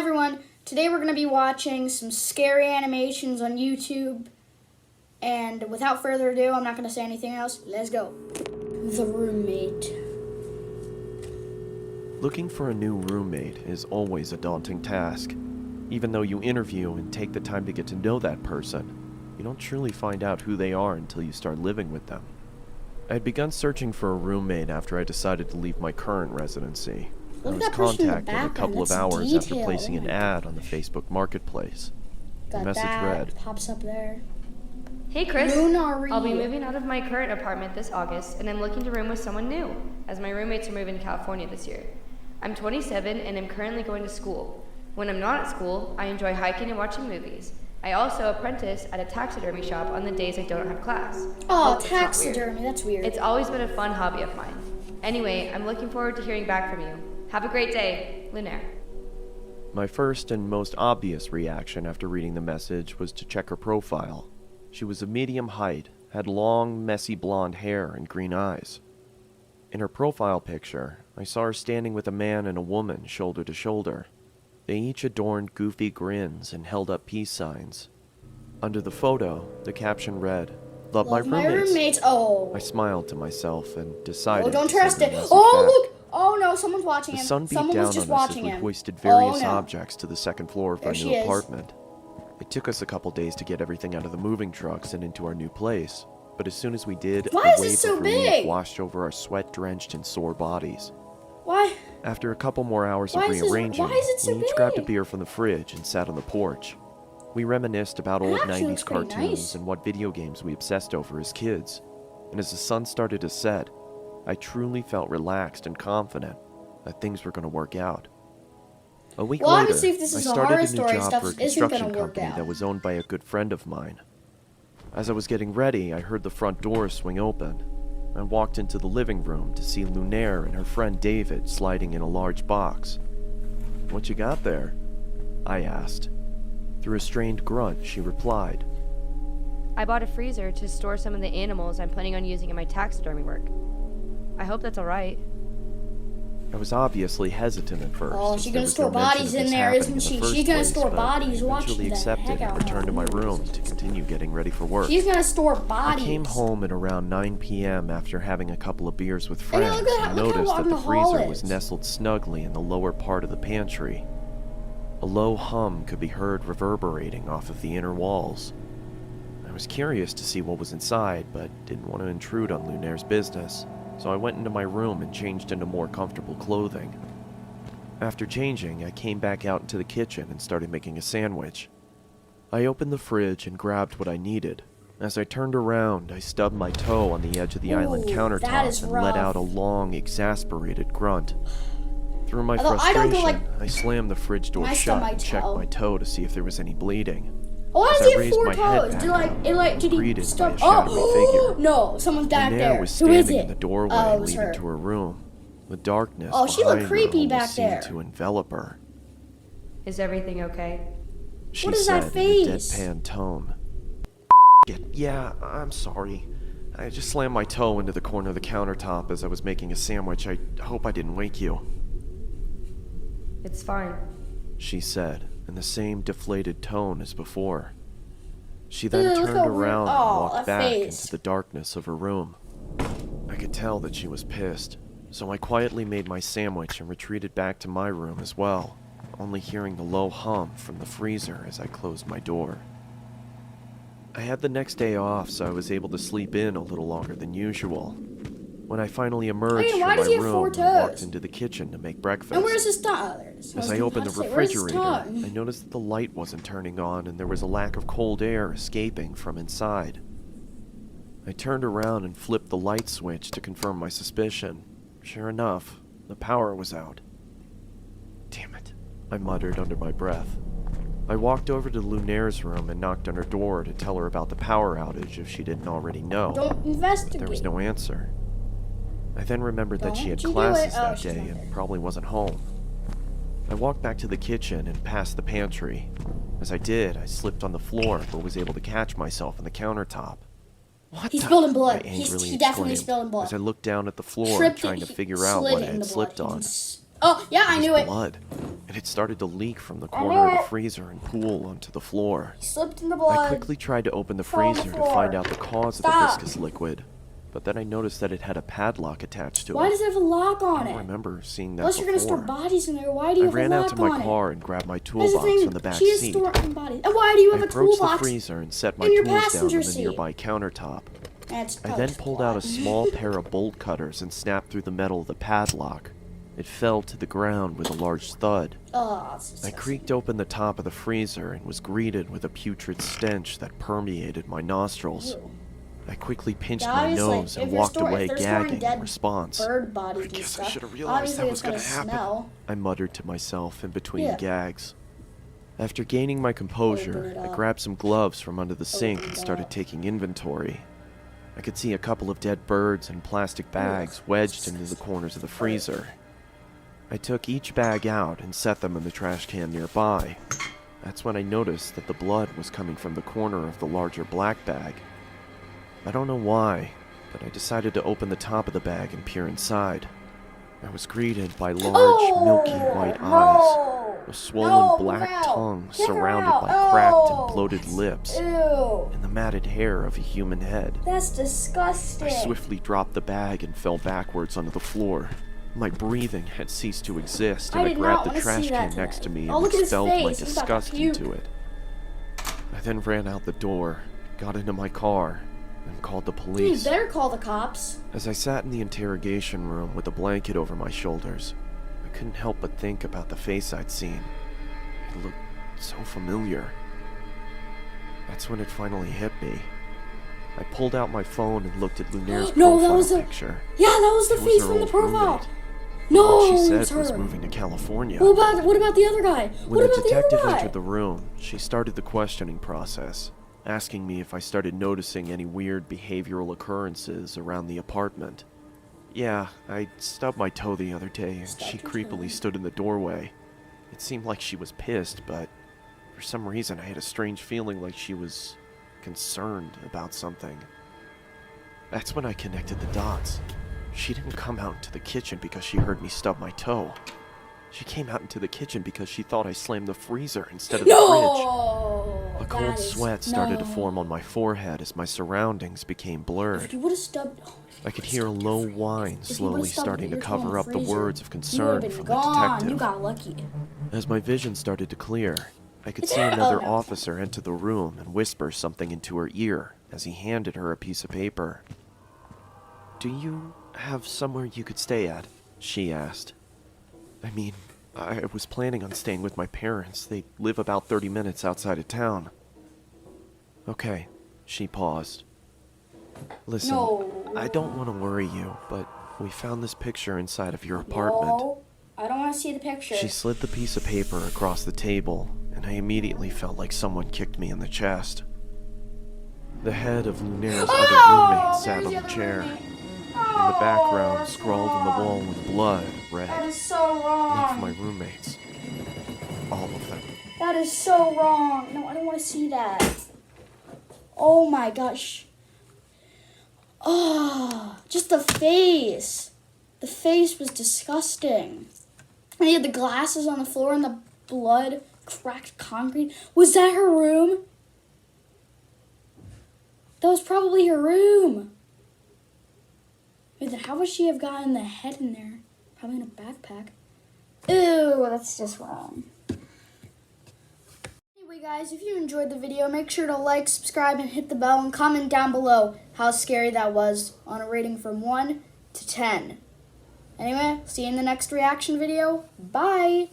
Everyone, today we're going to be watching some scary animations on YouTube, and without further ado, I'm not going to say anything else. Let's go. The Roommate. Looking for a new roommate is always a daunting task. Even though you interview and take the time to get to know that person, you don't truly find out who they are until you start living with them. I had begun searching for a roommate after I decided to leave my current residency. I was contacted a couple of hours after placing an ad on the Facebook Marketplace. The message read, pops up there. Hey Chris, I'll be moving out of my current apartment this August, and I'm looking to room with someone new, as my roommates are moving to California this year. I'm 27 and I'm currently going to school. When I'm not at school, I enjoy hiking and watching movies. I also apprentice at a taxidermy shop on the days I don't have class. Oh, taxidermy, that's weird. It's always been a fun hobby of mine. Anyway, I'm looking forward to hearing back from you. Have a great day, Lunaire. My first and most obvious reaction after reading the message was to check her profile. She was of medium height, had long, messy blonde hair and green eyes. In her profile picture, I saw her standing with a man and a woman shoulder to shoulder. They each adorned goofy grins and held up peace signs. Under the photo, the caption read, "Love my roommates." Oh. I smiled to myself and decided don't to send trust the it. message Oh, back. look. Oh no, someone's watching him. The sun beat Someone down was just on us as watching we him. hoisted various Oh, no. objects to the second floor of our There new she is. apartment. It took us a couple days to get everything out of the moving trucks and into our new place, but as soon as we did, Why a is it wave so of relief big? washed over our sweat-drenched and sore bodies. Why? After a couple more hours of Why is it rearranging, so we each grabbed a big? beer from the fridge and sat on the porch. We reminisced about old Actually 90s looks pretty cartoons nice. and what video games we obsessed over as kids. And as the sun started to set, I truly felt relaxed and confident that things were going to work out. A week Well, later, obviously, if this I is a started horror a new story, job stuff for a isn't construction gonna work company out. that was owned by a good friend of mine. As I was getting ready, I heard the front door swing open. I walked into the living room to see Lunaire and her friend David sliding in a large box. "What you got there?" I asked. Through a strained grunt, she replied, I bought a freezer to store some of the animals I'm planning on using in my taxidermy work. I hope that's alright. I was obviously hesitant at first. Oh, as she's there gonna was store no mention bodies of in this there, happening isn't in the she? first She's gonna place, store but bodies. I Watch eventually the accepted heck and out returned to my of room to continue getting ready for work. She's gonna store I bodies. came home at around 9 p.m. after having a couple of beers with Hey, friends look at- and look how noticed long that the the hall freezer was is. nestled snugly in the lower part of the pantry. A low hum could be heard reverberating off of the inner walls. I was curious to see what was inside, but didn't want to intrude on Lunaire's business, so I went into my room and changed into more comfortable clothing. After changing, I came back out into the kitchen and started making a sandwich. I opened the fridge and grabbed what I needed. As I turned around, I stubbed my toe on the edge of the island Ooh, that countertop is and rough. let out a long, exasperated grunt. Through my Although I don't frustration, go, I slammed the fridge door I shut stubbed my and checked toe. my toe to see if there was any bleeding. Oh, why As does I he have raised 4 my head toes? Did he greeted by stub? a shadowy Oh, figure. no, someone's back Lunaire there. was Who is standing it? in the doorway Oh, it was leading her. to her room. The darkness Oh, she looked behind her creepy almost back seemed there. to envelop her. Is everything okay? She What is said that in a face? deadpan tone. Yeah, I'm sorry. I just slammed my toe into the corner of the countertop as I was making a sandwich. I hope I didn't wake you, It's fine. she said, in the same deflated tone as before. She then Ew, look turned how around weird- and oh, walked that back face. into the darkness of her room. I could tell that she was pissed, so I quietly made my sandwich and retreated back to my room as well, only hearing the low hum from the freezer as I closed my door. I had the next day off, so I was able to sleep in a little longer than usual. When I finally emerged Wait, from why my does he have room, 4 I walked toes? into the kitchen to make breakfast. And where's his tongue? Oh, there it is. As I opened the Where's his refrigerator, tongue? I noticed that the light wasn't turning on and there was a lack of cold air escaping from inside. I turned around and flipped the light switch to confirm my suspicion. Sure enough, the power was out. Damn it, I muttered under my breath. I walked over to Lunaire's room and knocked on her door to tell her about the power outage if she didn't already know. Don't But investigate. there was no answer. I then remembered that she had Don't you do classes it. Oh, that she's day not and there. probably wasn't home. I walked back to the kitchen and past the pantry. As I did, I slipped on the floor but was able to catch myself on the countertop. What He's the? spilling blood. I angrily He definitely exclaimed spilling blood. as I looked down at the floor Tripped trying it, to he figure out slid what I in had the slipped blood. on. Oh, yeah, I It was knew it. blood. and it started to leak from the corner of the freezer and pool onto the floor. He slipped in the blood. I quickly tried to open the Fell on the freezer to floor. find out the cause of the Stop. viscous liquid, but then I noticed that it had a padlock attached to Why it. does it have a lock on I don't it? remember seeing that Unless you're gonna before. store bodies in there, why do you I have ran a out lock to my on car and grabbed my it? That's toolbox thing, from the back she is seat. storing bodies. And why do you I have a approached the toolbox? freezer and set my in your tools down on passenger the seat? nearby countertop. That's I then pulled out a small pair of bolt cutters and snapped through the metal of the padlock. It fell to the ground with a large thud. Oh, I creaked open the top of the freezer and was greeted with a putrid stench that permeated my nostrils. Ew. I quickly pinched Yeah, my obviously, nose if and you're walked storing- away if they're storing gagging dead in response. bird bodies I and guess I stuff, should have realized that obviously was it's going to happen. smell. I muttered to myself in between Yeah. gags. After gaining my Open composure, it I up. grabbed some gloves from under the sink Open and it started up. taking inventory. I could see a couple of dead birds in plastic bags wedged into the corners of the freezer. I took each bag out and set them in the trash can nearby. That's when I noticed that the blood was coming from the corner of the larger black bag. I don't know why, but I decided to open the top of the bag and peer inside. I was greeted by large, milky white eyes, a swollen black tongue surrounded by cracked and bloated lips, Ew. and the matted hair of a human head. That's disgusting. I swiftly dropped the bag and fell backwards onto the floor. My breathing had ceased to exist, and I I did grabbed not the wanna trash see that can next to me Oh, and look at his expelled my face. He's about to disgust puke. into it. I then ran out the door, got into my car, and called the You police. better call the cops. As I sat in the interrogation room with a blanket over my shoulders, I couldn't help but think about the face I'd seen. It looked so familiar. That's when it finally hit me. I pulled out my phone and looked at Lunaire's No, that profile was a- picture. Yeah, that was the It face her from the old profile. roommate. No, She it said was was her. moving to California. What about the other guy? When What the about the other detective guy? entered the room, she started the questioning process, asking me if I started noticing any weird behavioral occurrences around the apartment. Yeah, I stubbed my toe the other day and she Stubbed your creepily toe. stood in the doorway. It seemed like she was pissed, but for some reason I had a strange feeling like she was concerned about something. That's when I connected the dots. She didn't come out into the kitchen because she heard me stub my toe. She came out into the kitchen because she thought I slammed the freezer instead of the fridge. No. A cold that is- sweat started to no. form on my forehead as my surroundings became blurred. If you would have stubbed. I could hear a low whine If you slowly would've stubbed starting to your toe in cover up the freezer, words of you concern would've been from gone. the You detective. got lucky. As my vision started to clear, I could Is see there- another oh, no. officer enter the room and whisper something into her ear as he handed her a piece of paper. "Do you have somewhere you could stay at?" she asked. I mean, I was planning on staying with my parents. They live about 30 minutes outside of town. Okay, she paused. Listen, No. I don't want to worry you, but we found this picture inside of your apartment. No, I don't want to see the picture. She slid the piece of paper across the table, and I immediately felt like someone kicked me in the chest. The head of Lunaire's other roommate sat on the chair. In the background, scrawled on the wall with blood, read, That is so "Leave wrong. my roommates. All of them." That is so wrong. No, I don't want to see that. Oh my gosh. Oh, just the face. The face was disgusting. And he had the glasses on the floor and the blood cracked concrete. Was that her room? That was probably her room. Wait, then how would she have gotten the head in there? Probably in a backpack. Ew, that's just wrong. Anyway guys, if you enjoyed the video, make sure to like, subscribe, and hit the bell, and comment down below how scary that was on a rating from 1 to 10. Anyway, see you in the next reaction video. Bye!